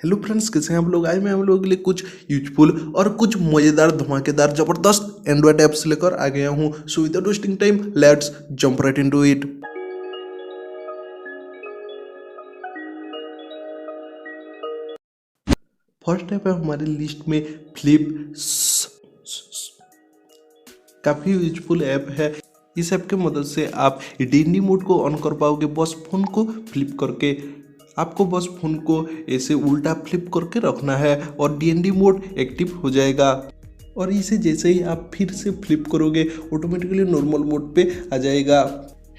Hello friends, कैसे हैं आप लोग। आज मैं हम लोगों के लिए कुछ यूजफुल और कुछ मज़ेदार धमाकेदार ज़बरदस्त एंड्रॉयड ऐप्स लेकर आ गया हूं। So without wasting time let's jump right into it. First app है हमारी लिस्ट में फ्लिप। काफ़ी यूजफुल ऐप है। इस ऐप के मदद से आप डीएनडी मोड को ऑन कर पाओगे। बस फ़ोन को फ्लिप करके आपको बस फ़ोन को ऐसे उल्टा फ्लिप करके रखना है और डीएनडी मोड एक्टिव हो जाएगा। और इसे जैसे ही आप फिर से फ्लिप करोगे ऑटोमेटिकली नॉर्मल मोड पे आ जाएगा।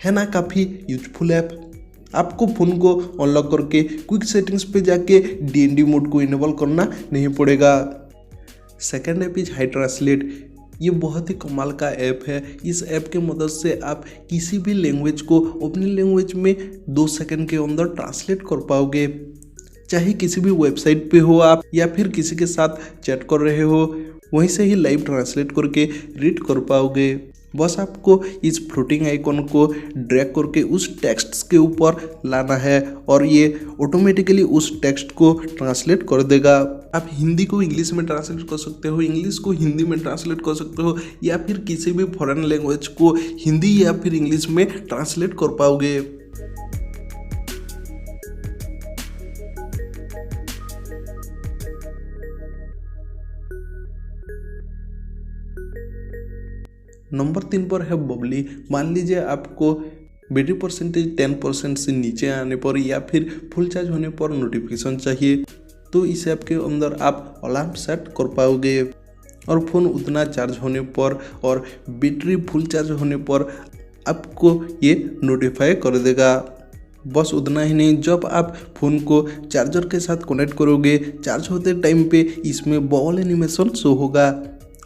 है ना काफ़ी यूजफुल ऐप। आपको फ़ोन को अनलॉक करके क्विक सेटिंग्स पे जाके डीएनडी मोड को इनेबल करना नहीं पड़ेगा। Second app is high translate. ये बहुत ही कमाल का ऐप है। इस ऐप के मदद से आप किसी भी लैंग्वेज को अपनी लैंग्वेज में 2 सेकंड के अंदर ट्रांसलेट कर पाओगे। चाहे किसी भी वेबसाइट पे हो आप या फिर किसी के साथ चैट कर रहे हो, वहीं से ही लाइव ट्रांसलेट करके रीड कर पाओगे। बस आपको इस फ्लोटिंग आइकॉन को ड्रैग करके उस टेक्स्ट के ऊपर लाना है और ये ऑटोमेटिकली उस टेक्स्ट को ट्रांसलेट कर देगा। आप हिंदी को इंग्लिश में ट्रांसलेट कर सकते हो, इंग्लिश को हिंदी में ट्रांसलेट कर सकते हो या फिर किसी भी फॉरेन लैंग्वेज को हिंदी या फिर इंग्लिश में ट्रांसलेट कर पाओगे। नंबर 3 पर है बबली। मान लीजिए आपको बैटरी परसेंटेज 10% से नीचे आने पर या फिर फुल चार्ज होने पर नोटिफिकेशन चाहिए, तो इस ऐप के अंदर आप अलार्म सेट कर पाओगे और फ़ोन उतना चार्ज होने पर और बैटरी फुल चार्ज होने पर आपको ये नोटिफाई कर देगा। बस उतना ही नहीं, जब आप फ़ोन को चार्जर के साथ कनेक्ट करोगे चार्ज होते टाइम पे इसमें बबल एनिमेशन शो होगा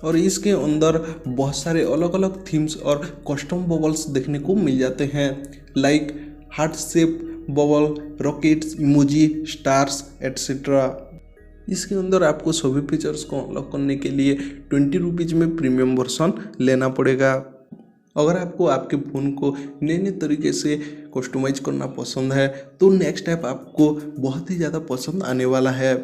और इसके अंदर बहुत सारे अलग अलग थीम्स और कस्टम बबल्स देखने को मिल जाते हैं, like heart shape bubble, rockets, emoji, stars etcetera. इसके अंदर आपको सभी फीचर्स को अनलॉक करने के लिए 20 रुपीज़ में प्रीमियम वर्जन लेना पड़ेगा। अगर आपको आपके फ़ोन को नए नए तरीके से कस्टमाइज करना पसंद है तो नेक्स्ट ऐप आपको बहुत ही ज़्यादा पसंद आने वाला है।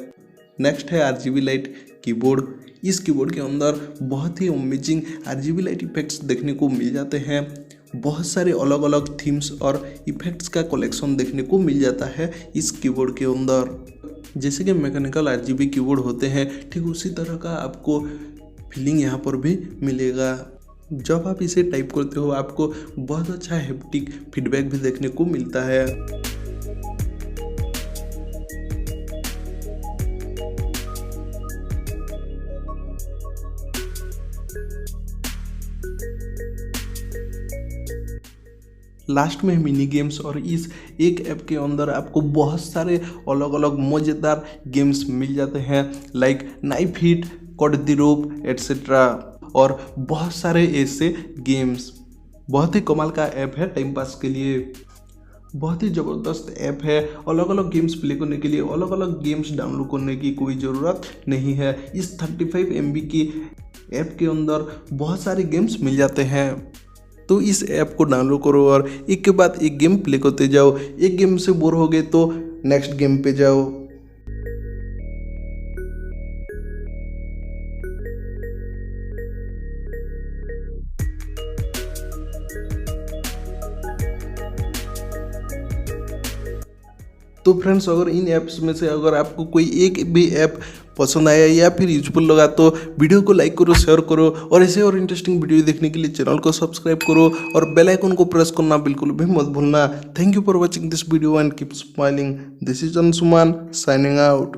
नेक्स्ट है RGB लाइट कीबोर्ड। इस कीबोर्ड के अंदर बहुत ही अमेजिंग RGB लाइट इफेक्ट्स देखने को मिल जाते हैं। बहुत सारे अलग अलग थीम्स और इफेक्ट्स का कलेक्शन देखने को मिल जाता है इस कीबोर्ड के अंदर। जैसे कि मैकेनिकल RGB कीबोर्ड होते हैं, ठीक उसी तरह का आपको फीलिंग यहाँ पर भी मिलेगा। जब आप इसे टाइप करते हो आपको बहुत अच्छा हैप्टिक फीडबैक भी देखने को मिलता है। लास्ट में मिनी गेम्स। और इस एक ऐप के अंदर आपको बहुत सारे अलग अलग मज़ेदार गेम्स मिल जाते हैं, like knife hit, cut the rope etcetera और बहुत सारे ऐसे गेम्स। बहुत ही कमाल का ऐप है टाइम पास के लिए। बहुत ही ज़बरदस्त ऐप है। अलग अलग गेम्स प्ले करने के लिए अलग अलग गेम्स डाउनलोड करने की कोई ज़रूरत नहीं है। इस 35 MB की ऐप के अंदर बहुत सारे गेम्स मिल जाते हैं। तो इस ऐप को डाउनलोड करो और एक के बाद एक गेम प्ले करते जाओ। एक गेम से बोर हो गए तो नेक्स्ट गेम पे जाओ। तो फ्रेंड्स, अगर इन ऐप्स में से अगर आपको कोई एक भी ऐप पसंद आया या फिर यूजफुल लगा तो वीडियो को लाइक करो, शेयर करो और ऐसे और इंटरेस्टिंग वीडियो देखने के लिए चैनल को सब्सक्राइब करो और बेल आइकन को प्रेस करना बिल्कुल भी मत भूलना। Thank you for watching this video and keep smiling. This is Anshuman signing out.